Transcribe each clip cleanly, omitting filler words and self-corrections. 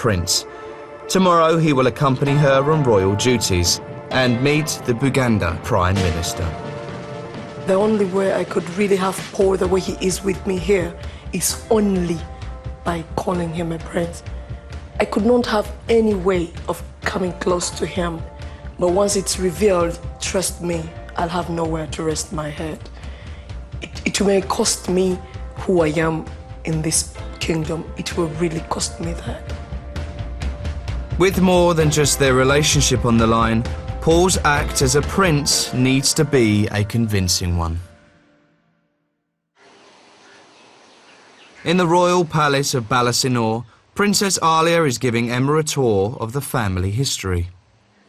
prince. Tomorrow he will accompany her on royal duties and meet the Buganda Prime Minister. The only way I could really have Paul the way he is with me here is only by calling him a prince. I could not have any way of coming close to him. But once it's revealed, trust me, I'll have nowhere to rest my head. It may cost me who I am in this kingdom. It will really cost me that. With more than just their relationship on the line, Paul's act as a prince needs to be a convincing one. In the royal palace of Balasinore, Princess Alia is giving Emma a tour of the family history.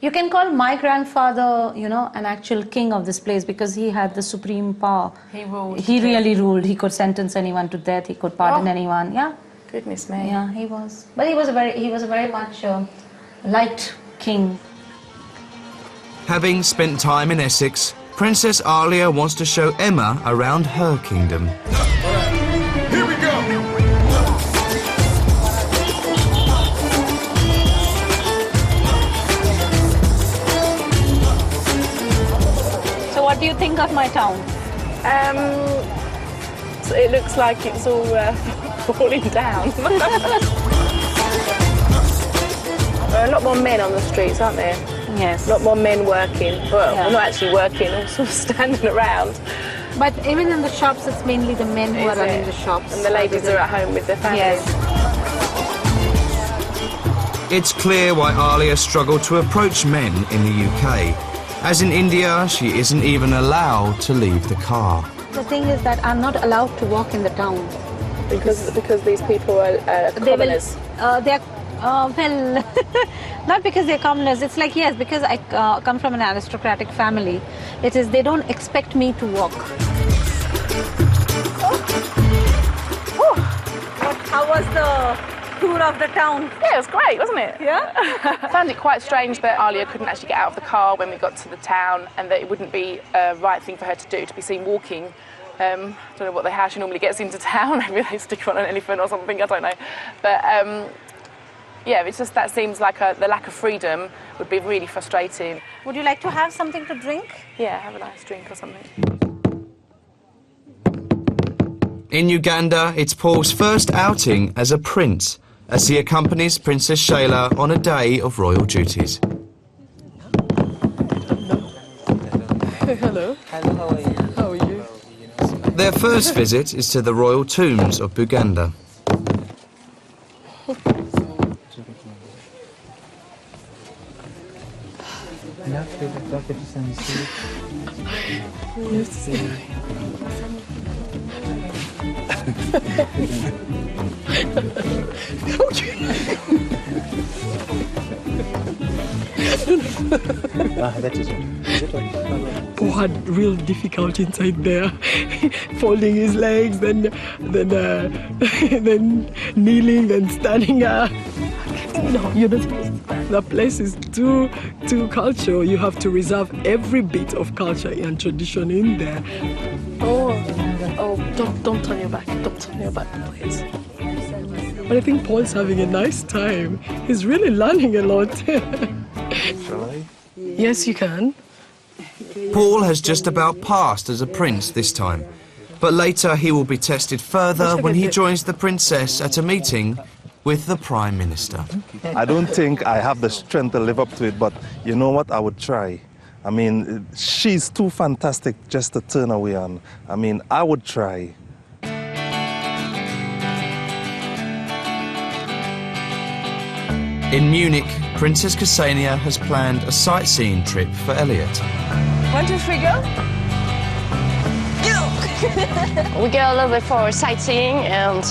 You can call my grandfather, you know, an actual king of this place because he had the supreme power. He ruled. He really ruled. He could sentence anyone to death. He could pardon anyone. Yeah. Goodness me. Yeah, he was. But he was a very much liked king. Having spent time in Essex, Princess Alia wants to show Emma around her kingdom. Here we go! So what do you think of my town? So it looks like it's all falling down. There are a lot more men on the streets, aren't there? Yes. A lot more men working. Well, not actually working, all sort of standing around. But even in the shops, it's mainly the men who are running the shops. And the ladies are at home with their families. Yes. It's clear why Alia struggled to approach men in the UK. As in India, she isn't even allowed to leave the car. The thing is that I'm not allowed to walk in the town. Because these people are commoners. Well, not because they're commoners. It's like, yes, because I come from an aristocratic family. It is, they don't expect me to walk. How was the tour of the town? Yeah, it was great, wasn't it? Yeah? I found it quite strange that Alia couldn't actually get out of the car when we got to the town and that it wouldn't be a right thing for her to do, to be seen walking. I don't know how she normally gets into town. Maybe they stick her on an elephant or something, I don't know. But yeah, it's just that seems like the lack of freedom would be really frustrating. Would you like to have something to drink? Yeah, have a nice drink or something. In Uganda, it's Paul's first outing as a prince, as he accompanies Princess Shayla on a day of royal duties. Hello. Hello, how are you? How are you? Their first visit is to the royal tombs of Buganda. Paul had real difficulty inside there, folding his legs, then kneeling, then standing up. No, you're not supposed to. The place is too cultural. You have to reserve every bit of culture and tradition in there. Oh, don't turn your back. Don't turn your back, please. But I think Paul's having a nice time. He's really learning a lot. Shall I? Yes, you can. Paul has just about passed as a prince this time, but later he will be tested further when he joins the princess at a meeting with the Prime Minister. I don't think I have the strength to live up to it, but you know what? I would try. I mean, she's too fantastic just to turn away on. I mean, I would try. In Munich, Princess Ksenia has planned a sightseeing trip for Elliot. 1, 2, 3, go! We go a little bit for sightseeing, and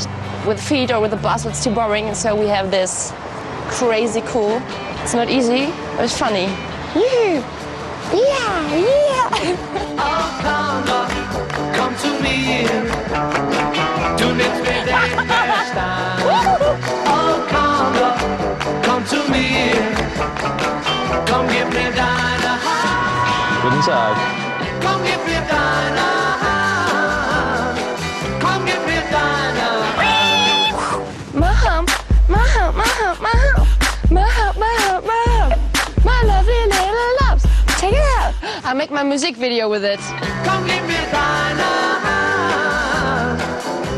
with feet or with the bus it's too boring, and so we have this crazy cool. It's not easy, but it's funny. Yeah! Oh, come to me. Du lässt mir dein Verstand. Oh, come to me. Komm, gib mir deine Hand. Guten Tag. Komm, gib mir deine Hand. Komm, gib mir deine Hand. Maham! I make my music video with it. Come give me thine hand.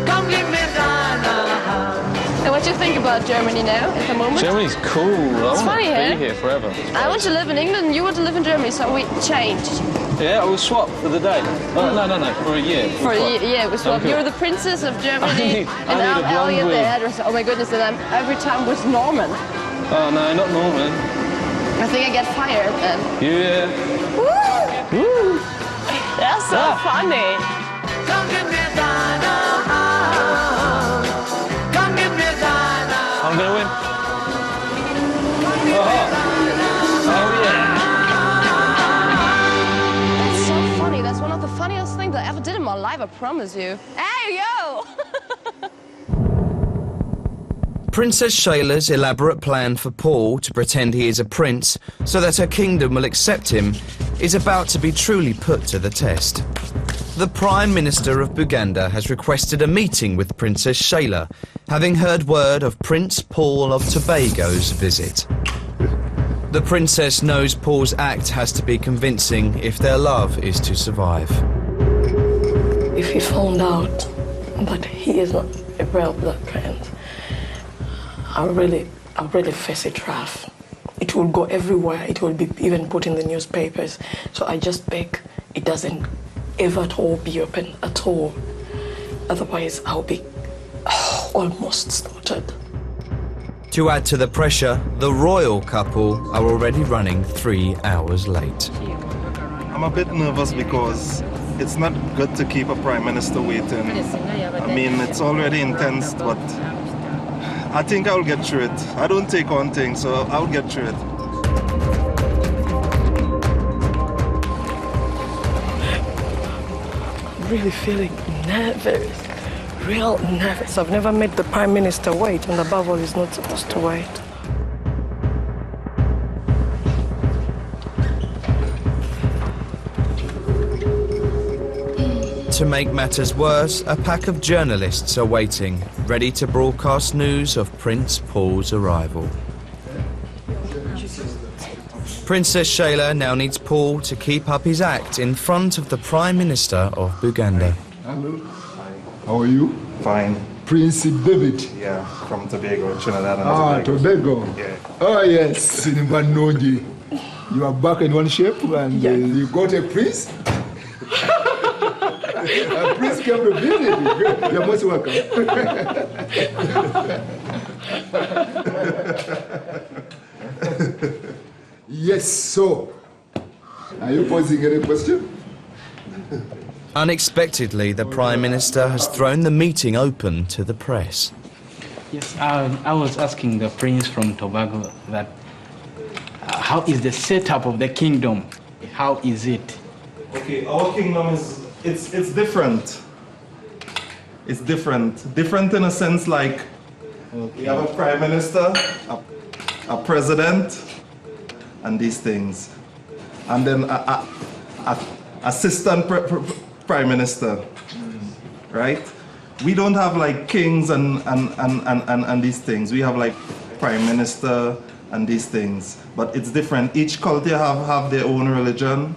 Come give me thine hand. And what do you think about Germany now at the moment? Germany's cool. I want funny, to eh? be here forever. I want to live in England and you want to live in Germany, so we changed. Yeah, I will swap for the day. Oh, no, for a year. For a year, yeah, we swapped. Okay. You're the princess of Germany, I need and a I'm blonde Elliot, the wig. hairdresser. Oh my goodness, and I'm every time with Norman. Oh, no, not Norman. I think I get fired then. Yeah. Woo! That's so funny. Come give me thine hand. Come give me thine hand. I'm going to win. Oh, yeah. That's so funny. That's one of the funniest things I ever did in my life, I promise you. Hey, yo! Princess Shayla's elaborate plan for Paul to pretend he is a prince so that her kingdom will accept him is about to be truly put to the test. The Prime Minister of Buganda has requested a meeting with Princess Shayla, having heard word of Prince Paul of Tobago's visit. The princess knows Paul's act has to be convincing if their love is to survive. If he found out that he is not a real blood prince, I'll really face it rough. It will go everywhere. It will be even put in the newspapers. So I just beg it doesn't ever at all be open at all. Otherwise, I'll be almost slaughtered. To add to the pressure, the royal couple are already running 3 hours late. I'm a bit nervous because it's not good to keep a prime minister waiting. I mean, it's already intense, but I think I'll get through it. I don't take on things, so I'll get through it. I'm really feeling nervous, real nervous. I've never made the Prime Minister wait, and above all, he's not supposed to wait. To make matters worse, a pack of journalists are waiting, ready to broadcast news of Prince Paul's arrival. Princess Shayla now needs Paul to keep up his act in front of the Prime Minister of Buganda. Hello. How are you? Fine. Prince David. Yeah, from Tobago, Trinidad and Tobago. Yeah. Oh, yes. You are back in one shape and you got a prince? A prince came to visit you. You're most welcome. Yes, so, are you posing any question? Unexpectedly, the Prime Minister has thrown the meeting open to the press. Yes, I was asking the Prince from Tobago that how is the setup of the kingdom? How is it? Okay, our kingdom is, it's different. It's different. Different in a sense like we have a prime minister, a president, and these things. And then a assistant prime minister, right? We don't have like kings and these things. We have like prime minister and these things. But it's different. Each culture have their own religion,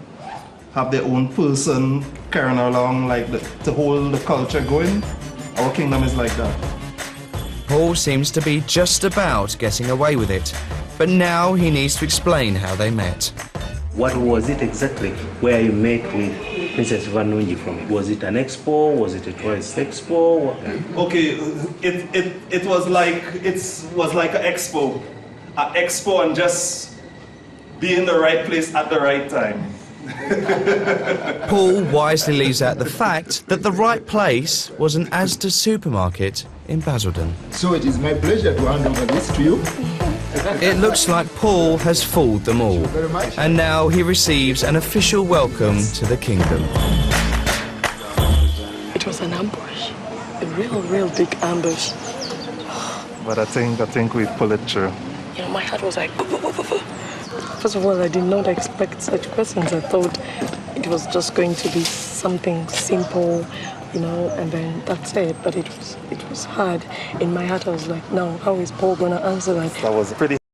have their own person carrying along like to hold the culture going. Our kingdom is like that. Paul seems to be just about getting away with it, but now he needs to explain how they met. What was it exactly where you met with Princess Vanunji from? Was it an expo? Was it a tourist expo? Okay, it was like an expo. An expo and just be in the right place at the right time. Paul wisely leaves out the fact that the right place was an Asda supermarket in Basildon. So it is my pleasure to hand over this to you. It looks like Paul has fooled them all, and now he receives an official welcome to the kingdom. It was an ambush, a real big ambush. But I think we pulled it through. You know, my heart was like, first of all, I did not expect such questions. I thought it was just going to be something simple, you know, and then that's it. But it was hard. In my heart, I was like, no, how is Paul going to answer that? That was pretty